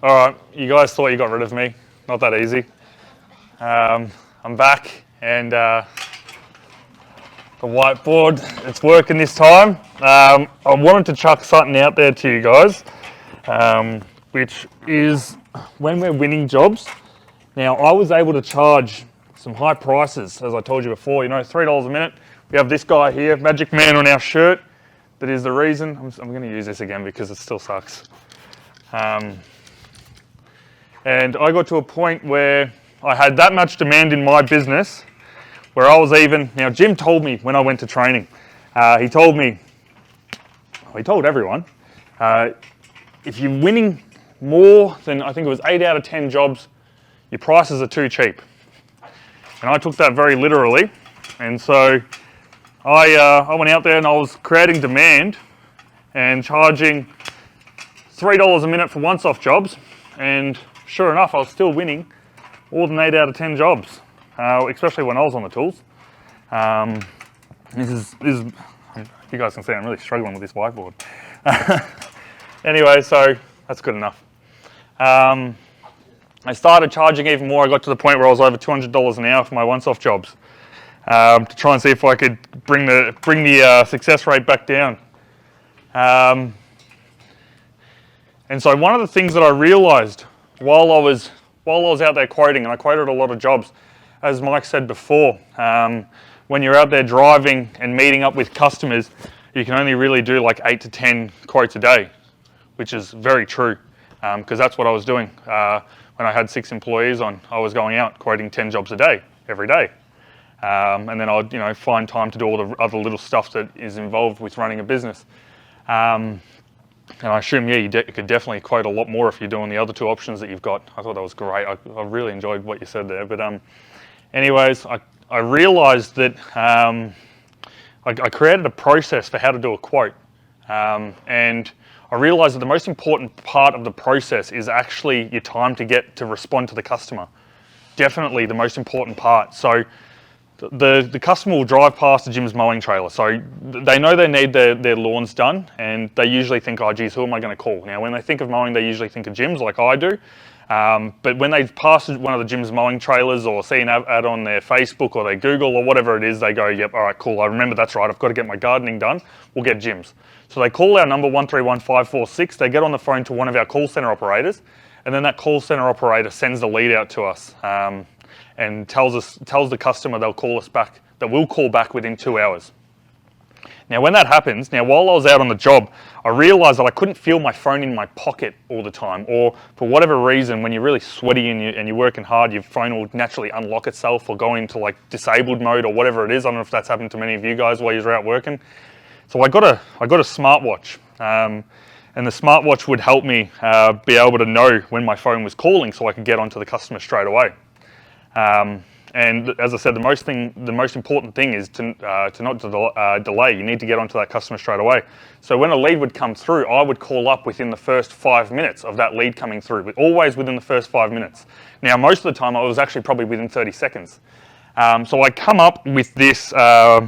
Alright, you guys thought you got rid of me. Not that easy. I'm back and the whiteboard, it's working this time. I wanted to chuck something out there to you guys, which is when we're winning jobs. Now, I was able to charge some high prices, as I told you before, you know, $3 a minute. We have this guy here, Magic Man on our shirt. That is the reason. I'm going to use this again because it still sucks. And I got to a point where I had that much demand in my business where I was even, now Jim told me when I went to training, he told everyone, if you're winning more than, I think it was 8 out of 10 jobs, your prices are too cheap. And I took that very literally. And so I went out there and I was creating demand and charging $3 a minute for once-off jobs. And sure enough, I was still winning more than 8 out of 10 jobs, especially when I was on the tools. This is, you guys can see I'm really struggling with this whiteboard. Anyway, so that's good enough. I started charging even more. I got to the point where I was over $200 an hour for my once-off jobs to try and see if I could bring the success rate back down. And so one of the things that I realised while I was out there quoting, and I quoted a lot of jobs, as Mike said before, when you're out there driving and meeting up with customers, you can only really do like 8 to 10 quotes a day, which is very true, because that's what I was doing. When I had 6 employees on, I was going out quoting 10 jobs a day, every day. And then I'd find time to do all the other little stuff that is involved with running a business. And I assume, yeah, you could definitely quote a lot more if you're doing the other 2 options that you've got. I thought that was great. I really enjoyed what you said there. But anyways, I realised that I created a process for how to do a quote. And I realised that the most important part of the process is actually your time to respond to the customer. Definitely the most important part. So the customer will drive past the Jim's mowing trailer. So they know they need their lawns done, and they usually think, oh geez, who am I going to call? Now when they think of mowing, they usually think of Jim's like I do. But when they pass one of the Jim's mowing trailers or see an ad on their Facebook or they Google or whatever it is, they go, yep, all right, cool, I remember that's right, I've got to get my gardening done, we'll get Jim's. So they call our number 131546, they get on the phone to one of our call center operators, and then that call center operator sends the lead out to us and tells the customer they'll call us back, that we'll call back within 2 hours. Now when that happens, while I was out on the job, I realised that I couldn't feel my phone in my pocket all the time, or for whatever reason, when you're really sweaty and you're working hard, your phone will naturally unlock itself or go into like disabled mode or whatever it is. I don't know if that's happened to many of you guys while you're out working. So I got a smartwatch, and the smartwatch would help me be able to know when my phone was calling so I could get onto the customer straight away. And as I said, the most important thing is to not delay. You need to get onto that customer straight away. So when a lead would come through, I would call up within the first 5 minutes of that lead coming through, but always within the first 5 minutes. Now, most of the time, I was actually probably within 30 seconds. So I come up with this, I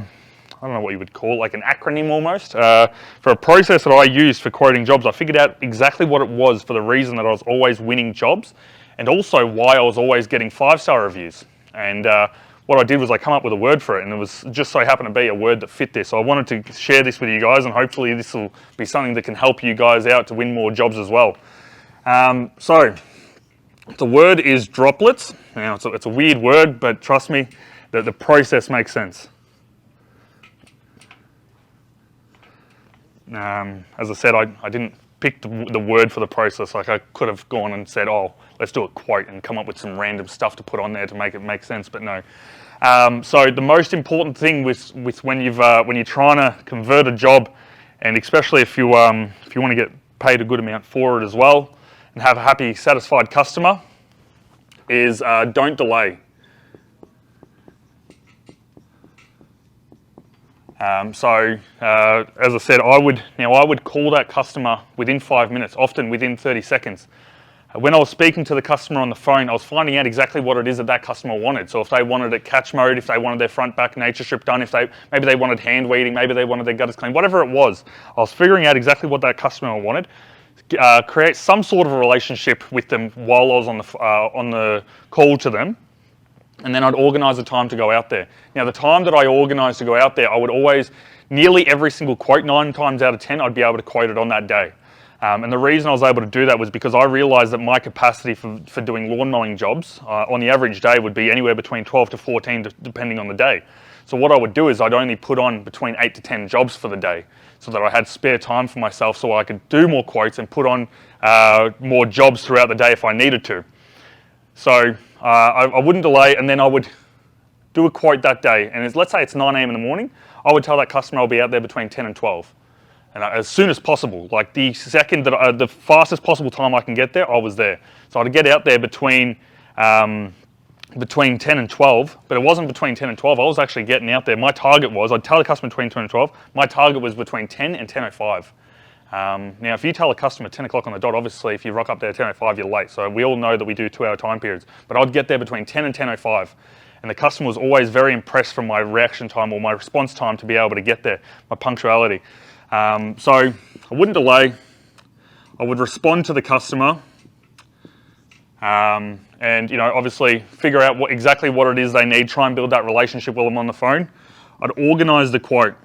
don't know what you would call, like an acronym almost, for a process that I used for quoting jobs. I figured out exactly what it was for the reason that I was always winning jobs, and also why I was always getting 5-star reviews. And what I did was I come up with a word for it, and it was just so happened to be a word that fit this. So I wanted to share this with you guys, and hopefully this will be something that can help you guys out to win more jobs as well. So the word is droplets. Now it's a weird word, but trust me, the process makes sense. As I said, I didn't pick the word for the process. Like I could have gone and said, oh, let's do a quote and come up with some random stuff to put on there to make it make sense, but no. So the most important thing with when you're trying to convert a job, and especially if you want to get paid a good amount for it as well, and have a happy, satisfied customer, is don't delay. As I said, I would call that customer within 5 minutes, often within 30 seconds. When I was speaking to the customer on the phone, I was finding out exactly what it is that customer wanted. So if they wanted a catch mode, if they wanted their front back nature strip done, maybe they wanted hand weeding, maybe they wanted their gutters cleaned, whatever it was, I was figuring out exactly what that customer wanted, create some sort of a relationship with them while I was on the call to them, and then I'd organise a time to go out there. Now, the time that I organised to go out there, I would always, nearly every single quote, 9 times out of 10, I'd be able to quote it on that day. And the reason I was able to do that was because I realised that my capacity for doing lawn mowing jobs on the average day would be anywhere between 12 to 14, depending on the day. So what I would do is I'd only put on between 8 to 10 jobs for the day, so that I had spare time for myself, so I could do more quotes and put on more jobs throughout the day if I needed to. So I wouldn't delay, and then I would do a quote that day. And let's say it's 9 a.m. in the morning, I would tell that customer I'll be out there between 10 and 12. And as soon as possible, like the second that the fastest possible time I can get there, I was there. So I'd get out there between 10 and 12, but it wasn't between 10 and 12. I was actually getting out there. My target was, I'd tell the customer between 10 and 12. My target was between 10 and 10:05. Now, if you tell a customer 10 o'clock on the dot, obviously if you rock up there at 10:05, you're late. So we all know that we do 2-hour time periods. But I'd get there between 10 and 10:05. And the customer was always very impressed from my reaction time or my response time to be able to get there, my punctuality. So I wouldn't delay. I would respond to the customer, and obviously figure out exactly what it is they need. Try and build that relationship while I'm on the phone. I'd organise the quote.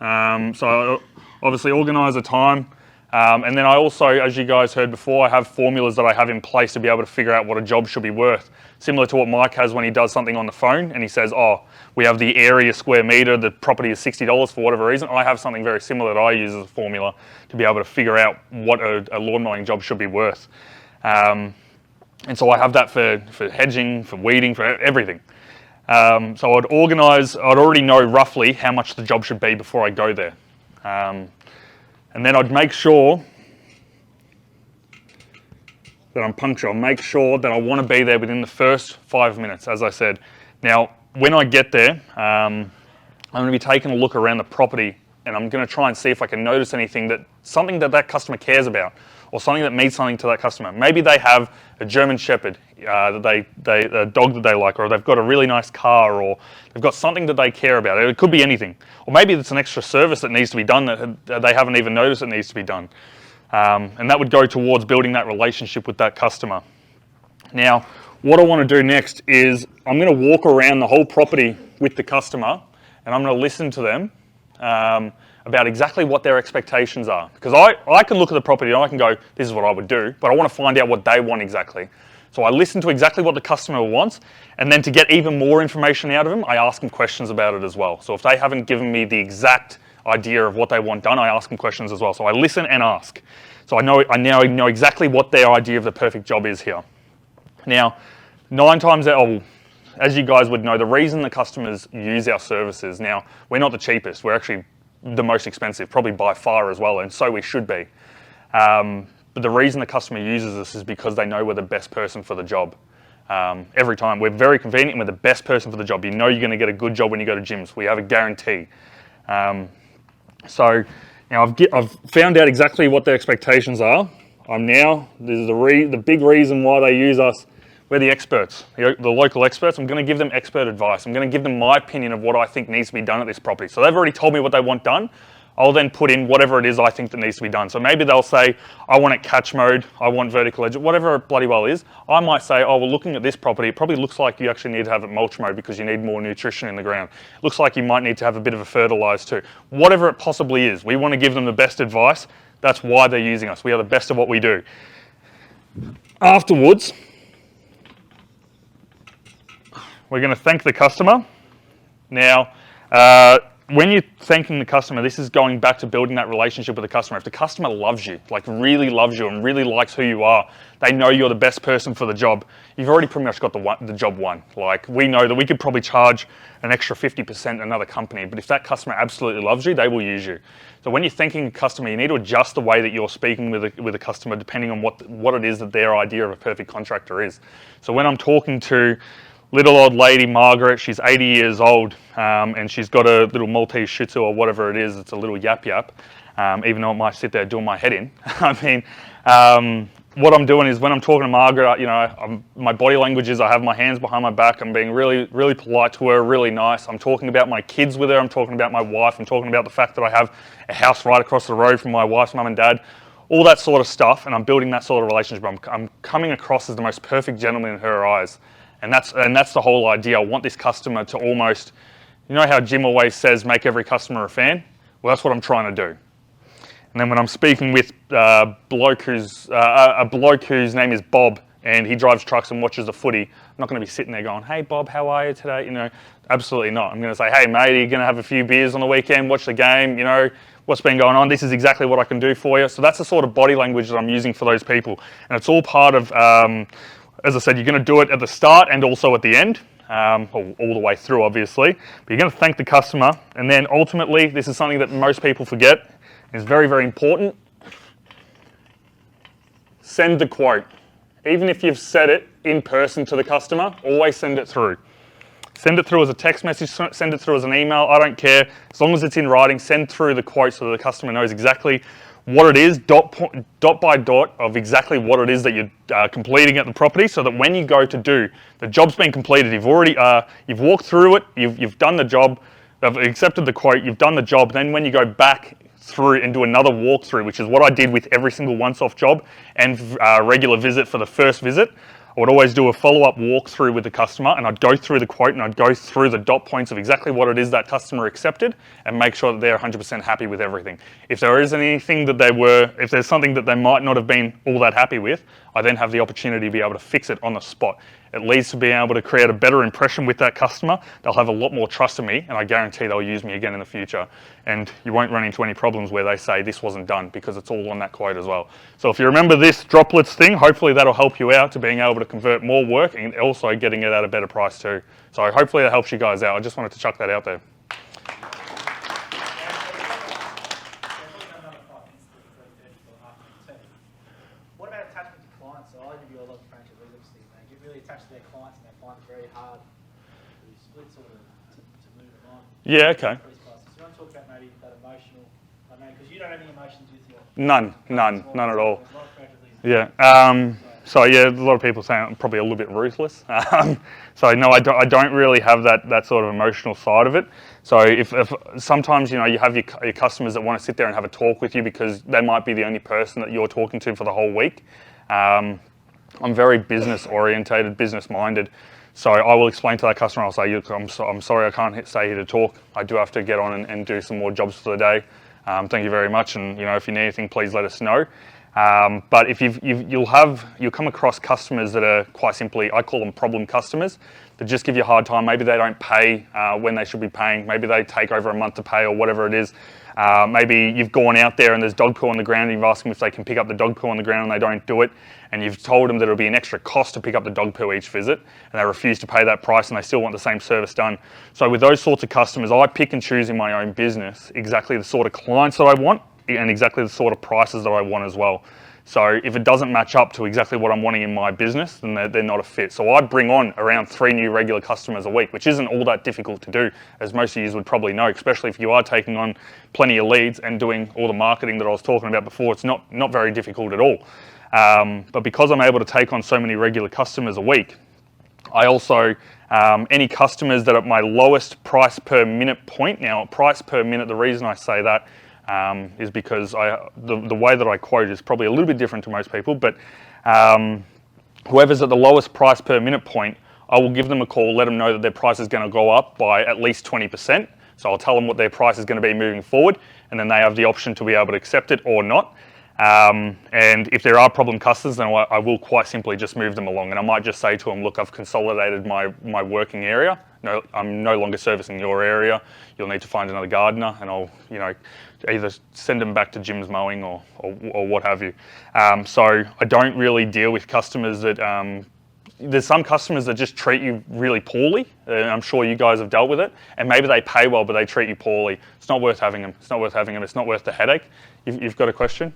So I obviously organise a time, and then I also, as you guys heard before, I have formulas that I have in place to be able to figure out what a job should be worth. Similar to what Mike has when he does something on the phone and he says, oh, we have the area square metre, the property is $60 for whatever reason. I have something very similar that I use as a formula to be able to figure out what a lawn mowing job should be worth. And so I have that for hedging, for weeding, for everything. So I'd already know roughly how much the job should be before I go there. And then I'd make sure that I'm punctual. Make sure that I want to be there within the first 5 minutes, as I said. Now, when I get there, I'm going to be taking a look around the property, and I'm going to try and see if I can notice something that customer cares about, or something that means something to that customer. Maybe they have a German Shepherd, a dog that they like, or they've got a really nice car, or they've got something that they care about. It could be anything. Or maybe it's an extra service that needs to be done that they haven't even noticed it needs to be done. And that would go towards building that relationship with that customer. Now, what I want to do next is I'm going to walk around the whole property with the customer, and I'm going to listen to them about exactly what their expectations are. Because I can look at the property and I can go, this is what I would do, but I want to find out what they want exactly. So I listen to exactly what the customer wants, and then to get even more information out of them, I ask them questions about it as well. So if they haven't given me the exact idea of what they want done, I ask them questions as well. So I listen and ask. So I now know exactly what their idea of the perfect job is here. Now, 9 times out, as you guys would know, the reason the customers use our services, now, we're not the cheapest, we're actually the most expensive, probably by far as well, and so we should be. But the reason the customer uses us is because they know we're the best person for the job. Every time. We're very convenient, we're the best person for the job. You know you're going to get a good job when you go to gyms. We have a guarantee. So now I've found out exactly what their expectations are. This is the big reason why they use us. We're the experts, the local experts. I'm going to give them expert advice. I'm going to give them my opinion of what I think needs to be done at this property. So they've already told me what they want done. I'll then put in whatever it is I think that needs to be done. So maybe they'll say, I want it catch mode, I want vertical edge, whatever it bloody well is. I might say, oh, well, looking at this property, it probably looks like you actually need to have it mulch mode because you need more nutrition in the ground. It looks like you might need to have a bit of a fertilize too. Whatever it possibly is, we want to give them the best advice. That's why they're using us. We are the best at what we do. Afterwards, we're going to thank the customer. Now, when you're thanking the customer, this is going back to building that relationship with the customer. If the customer loves you, like really loves you and really likes who you are, they know you're the best person for the job, you've already pretty much got the job won. Like, we know that we could probably charge an extra 50% another company, but if that customer absolutely loves you, they will use you. So when you're thanking a customer, you need to adjust the way that you're speaking with a customer depending on what it is that their idea of a perfect contractor is. So when I'm talking to little old lady Margaret, she's 80 years old, and she's got a little Maltese Shih Tzu or whatever it is. It's a little yap, even though it might sit there doing my head in. I mean, what I'm doing is when I'm talking to Margaret, my body language is I have my hands behind my back. I'm being really, really polite to her, really nice. I'm talking about my kids with her. I'm talking about my wife. I'm talking about the fact that I have a house right across the road from my wife's mum and dad. all that sort of stuff, and I'm building that sort of relationship. I'm coming across as the most perfect gentleman in her eyes, and that's the whole idea. I want this customer to almost, you know how Jim always says, make every customer a fan? Well, that's what I'm trying to do. And then when I'm speaking with a bloke whose name is Bob, and he drives trucks and watches the footy, I'm not going to be sitting there going, hey Bob, how are you today? You know, absolutely not. I'm going to say, hey mate, are you going to have a few beers on the weekend, watch the game, you know, what's been going on? This is exactly what I can do for you. So that's the sort of body language that I'm using for those people. And it's all part of, as I said, you're going to do it at the start and also at the end, all the way through obviously. But you're going to thank the customer, and then ultimately, this is something that most people forget. It's very, very important. Send the quote. Even if you've said it in person to the customer, always send it through. Send it through as a text message, send it through as an email, I don't care. As long as it's in writing, send through the quote so that the customer knows exactly what it is, dot by dot of exactly what it is that you're completing at the property, so that when you go to do, the job's been completed, you've walked through it, you've done the job, they've accepted the quote, you've done the job, then when you go back through and do another walkthrough, which is what I did with every single once-off job and regular visit for the first visit. I would always do a follow-up walkthrough with the customer, and I'd go through the quote and I'd go through the dot points of exactly what it is that customer accepted and make sure that they're 100% happy with everything. If there is anything that if there's something that they might not have been all that happy with, I then have the opportunity to be able to fix it on the spot. It leads to being able to create a better impression with that customer. They'll have a lot more trust in me, and I guarantee they'll use me again in the future. And you won't run into any problems where they say this wasn't done, because it's all on that quote as well. So if you remember this Droplets thing, hopefully that'll help you out to being able to convert more work and also getting it at a better price too. So hopefully that helps you guys out. I just wanted to chuck that out there. What about attachment to clients? So I interview a lot of franchisees, obviously, they get really attached to their clients and they find it very hard to split sort of to move them on. Yeah, okay. So you want to talk about maybe that emotional, because you don't have any emotions with your None at all. There's a lot of franchisees. Yeah. So yeah, a lot of people say I'm probably a little bit ruthless. So no, I don't really have that sort of emotional side of it. So if sometimes, you know, you have your customers that want to sit there and have a talk with you because they might be the only person that you're talking to for the whole week. I'm very business orientated, business minded. So I will explain to that customer, I'll say, I'm sorry, I can't stay here to talk. I do have to get on and do some more jobs for the day. Thank you very much. And you know, if you need anything, please let us know. But if you'll come across customers that are quite simply, I call them problem customers, that just give you a hard time. Maybe they don't pay when they should be paying. Maybe they take over a month to pay or whatever it is. Maybe you've gone out there and there's dog poo on the ground and you've asked them if they can pick up the dog poo on the ground and they don't do it. And you've told them that it'll be an extra cost to pick up the dog poo each visit, and they refuse to pay that price and they still want the same service done. So with those sorts of customers, I pick and choose in my own business exactly the sort of clients that I want and exactly the sort of prices that I want as well. So if it doesn't match up to exactly what I'm wanting in my business, then they're not a fit. So I bring on around 3 new regular customers a week, which isn't all that difficult to do, as most of you would probably know, especially if you are taking on plenty of leads and doing all the marketing that I was talking about before. It's not very difficult at all. But because I'm able to take on so many regular customers a week, I also, any customers that are at my lowest price per minute point. Now, price per minute, the reason I say that is because the way that I quote is probably a little bit different to most people, but whoever's at the lowest price per minute point, I will give them a call, let them know that their price is going to go up by at least 20%. So I'll tell them what their price is going to be moving forward, and then they have the option to be able to accept it or not. And if there are problem customers, then I will quite simply just move them along. And I might just say to them, look, I've consolidated my working area. No, I'm no longer servicing your area. You'll need to find another gardener, and I'll, you know, either send them back to Jim's Mowing or what have you. So I don't really deal with customers that, there's some customers that just treat you really poorly. I'm sure you guys have dealt with it. And maybe they pay well, but they treat you poorly. It's not worth having them. It's not worth having them. It's not worth the headache. You've got a question?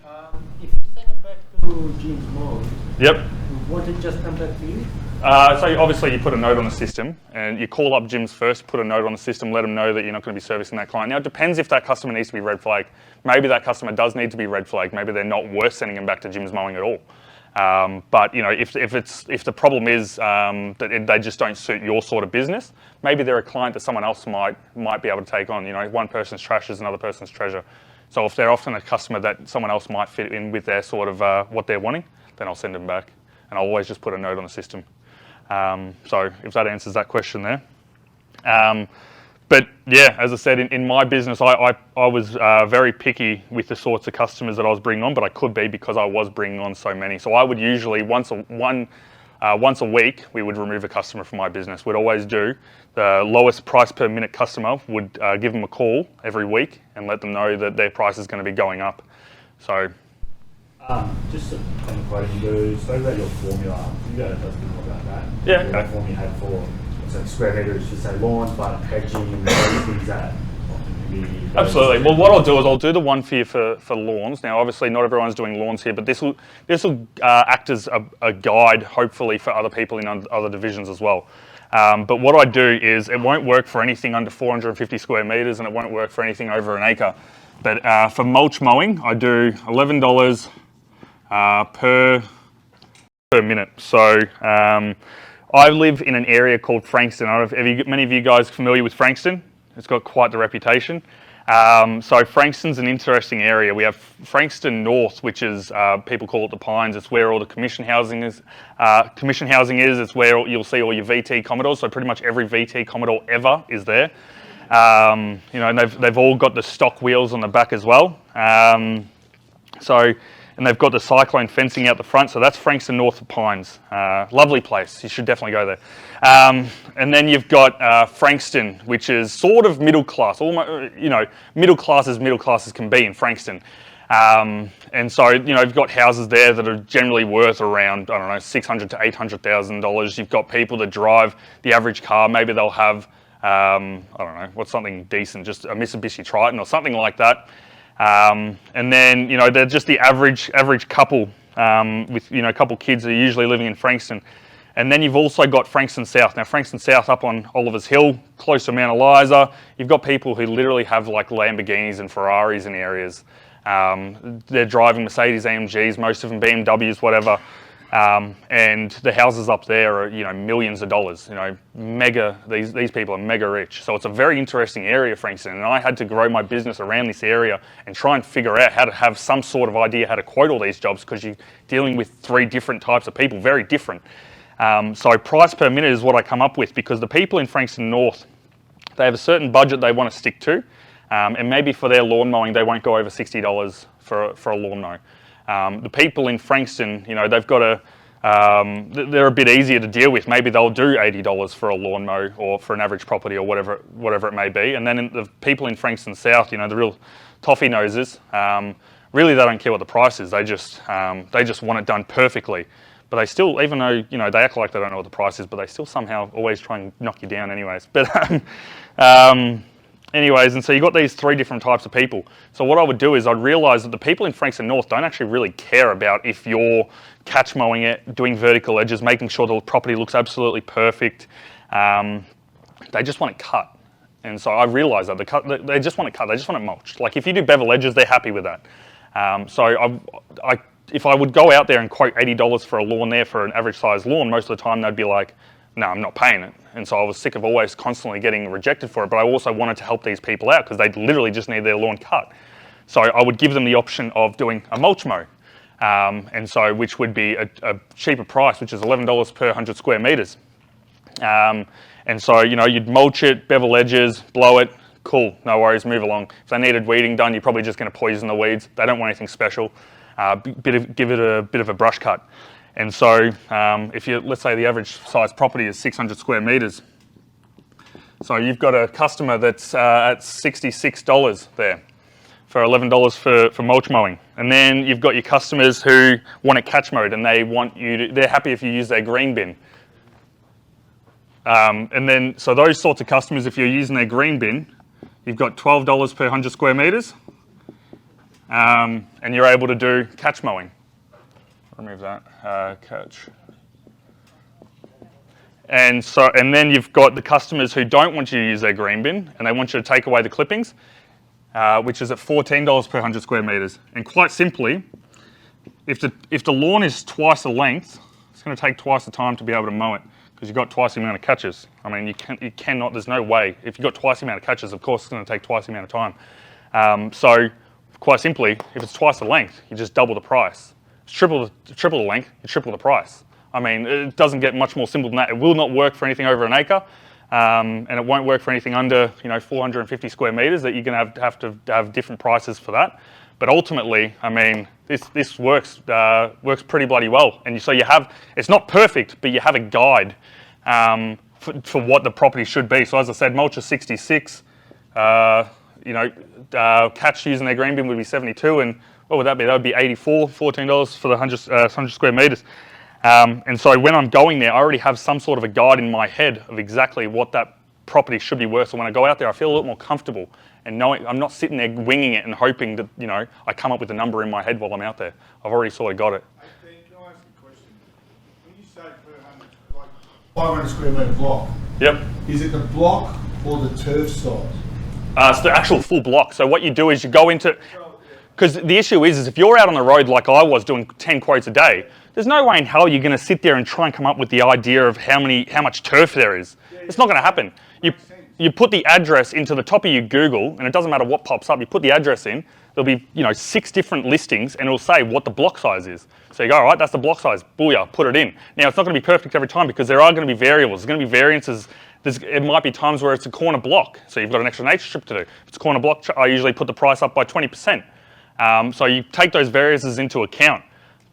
If you send it back to Jim's Mowing, Yep. won't it just come back to you? So obviously you put a note on the system and you call up Jim's first, put a note on the system, let them know that you're not going to be servicing that client. Now it depends if that customer needs to be red flagged. Maybe that customer does need to be red flagged. Maybe they're not worth sending them back to Jim's Mowing at all. But you know, if the problem is that they just don't suit your sort of business, maybe they're a client that someone else might be able to take on. You know, one person's trash is another person's treasure. So if they're often a customer that someone else might fit in with their sort of what they're wanting, then I'll send them back. And I'll always just put a note on the system. So if that answers that question there. But yeah, as I said, in my business, I was very picky with the sorts of customers that I was bringing on, but I could be because I was bringing on so many. So I would usually, once a week, we would remove a customer from my business. We'd always do the lowest price per minute customer, would give them a call every week and let them know that their price is going to be going up. So. Just on the quoting, you spoke about your formula. Can you go tell us a bit more about that? Yeah, okay. What formula you had for square metres to say lawns, but hedging and those things that absolutely. Well, what I'll do is I'll do the one for you for lawns. Now, obviously, not everyone's doing lawns here, but this will act as a guide, hopefully, for other people in other divisions as well. But what I do is it won't work for anything under 450 square metres, and it won't work for anything over an acre. But for mulch mowing, I do $11 per minute. So I live in an area called Frankston. I don't know if many of you guys are familiar with Frankston. It's got quite the reputation. So Frankston's an interesting area. We have Frankston North, which is, people call it the Pines. It's where all the commission housing is. It's where you'll see all your VT Commodores. So pretty much every VT Commodore ever is there. And they've all got the stock wheels on the back as well. And they've got the cyclone fencing out the front, so that's Frankston North of Pines. Lovely place, you should definitely go there. And then you've got Frankston, which is sort of middle class, almost, middle class as can be in Frankston. And so, you've got houses there that are generally worth around, I don't know, $600,000 to $800,000. You've got people that drive the average car, maybe they'll have, I don't know, what's something decent, just a Mitsubishi Triton or something like that. And then, they're just the average couple with, a couple kids that are usually living in Frankston. And then you've also got Frankston South. Now, Frankston South up on Oliver's Hill, close to Mount Eliza, you've got people who literally have like Lamborghinis and Ferraris in areas. They're driving Mercedes AMGs, most of them BMWs, whatever. And the houses up there are, millions of dollars, mega, these people are mega rich. So it's a very interesting area, Frankston. And I had to grow my business around this area and try and figure out how to have some sort of idea how to quote all these jobs, because you're dealing with 3 different types of people, very different. So price per minute is what I come up with, because the people in Frankston North, they have a certain budget they want to stick to. And maybe for their lawn mowing, they won't go over $60 for a lawn mow. The people in Frankston, they've got they're a bit easier to deal with. Maybe they'll do $80 for a lawn mow or for an average property or whatever it may be. And then the people in Frankston South, the real toffee noses, really they don't care what the price is. They just want it done perfectly. But they still, even though, they act like they don't know what the price is, but they still somehow always try and knock you down anyways. But anyways, and so you've got these 3 different types of people. So what I would do is I'd realise that the people in Frankston North don't actually really care about if you're catch mowing it, doing vertical edges, making sure the property looks absolutely perfect. They just want it cut. And so I realised that they just want it cut, they just want it mulched. Like if you do bevel edges, they're happy with that. If I would go out there and quote $80 for a lawn there for an average size lawn, most of the time they'd be like, no, I'm not paying it. And so I was sick of always constantly getting rejected for it, but I also wanted to help these people out because they literally just need their lawn cut. So I would give them the option of doing a mulch mow, which would be a cheaper price, which is $11 per 100 square metres. And so, you'd mulch it, bevel edges, blow it, cool, no worries, move along. If they needed weeding done, you're probably just going to poison the weeds. They don't want anything special. Give it a bit of a brush cut. And so let's say the average size property is 600 square metres. So you've got a customer that's at $66 there for $11 for mulch mowing. And then you've got your customers who want it catch mowed and they're happy if you use their green bin. And then, so those sorts of customers, if you're using their green bin, you've got $12 per 100 square metres. And you're able to do catch mowing. Remove that, catch. And then you've got the customers who don't want you to use their green bin and they want you to take away the clippings, which is at $14 per 100 square metres. And quite simply, if the lawn is twice the length, it's going to take twice the time to be able to mow it because you've got twice the amount of catches. I mean, you cannot, there's no way. If you've got twice the amount of catches, of course it's going to take twice the amount of time. So quite simply, if it's twice the length, you just double the price. It's triple the length, you triple the price. I mean, it doesn't get much more simple than that. It will not work for anything over an acre, and it won't work for anything under 450 square meters. That you're going to have different prices for that. But ultimately, I mean, this works pretty bloody well. And so you have, it's not perfect, but you have a guide for what the property should be. So as I said, mulch is 66. Catch using their green bin would be 72, and what would that be? That would be 84, $14 for the 100 square meters. And so when I'm going there, I already have some sort of a guide in my head of exactly what that property should be worth. So when I go out there, I feel a lot more comfortable and knowing I'm not sitting there winging it and hoping that I come up with a number in my head while I'm out there. I've already sort of got it. Hey, Dan, can I ask you a question? When you say per 100, like 500 square metre block, Yep. is it the block or the turf size? It's the actual full block. So what you do is you go into, because the issue is if you're out on the road like I was doing 10 quotes a day, there's no way in hell you're going to sit there and try and come up with the idea of how much turf there is. It's not going to happen. You put the address into the top of your Google, and it doesn't matter what pops up. You put the address in. There'll be 6 different listings, and it'll say what the block size is. So you go, all right, that's the block size. Booyah, put it in. Now it's not going to be perfect every time because there are going to be variables. There's going to be variances. It might be times where it's a corner block, so you've got an extra nature strip to do. If it's a corner block, I usually put the price up by 20%. So you take those variances into account.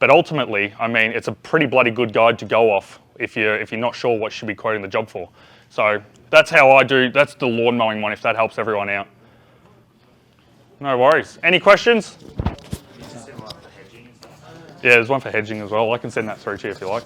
But ultimately, I mean, it's a pretty bloody good guide to go off if you're not sure what you should be quoting the job for. So that's how I do. That's the lawn mowing one. If that helps everyone out. No worries. Any questions? Yeah, there's one for hedging as well. I can send that through to you if you like.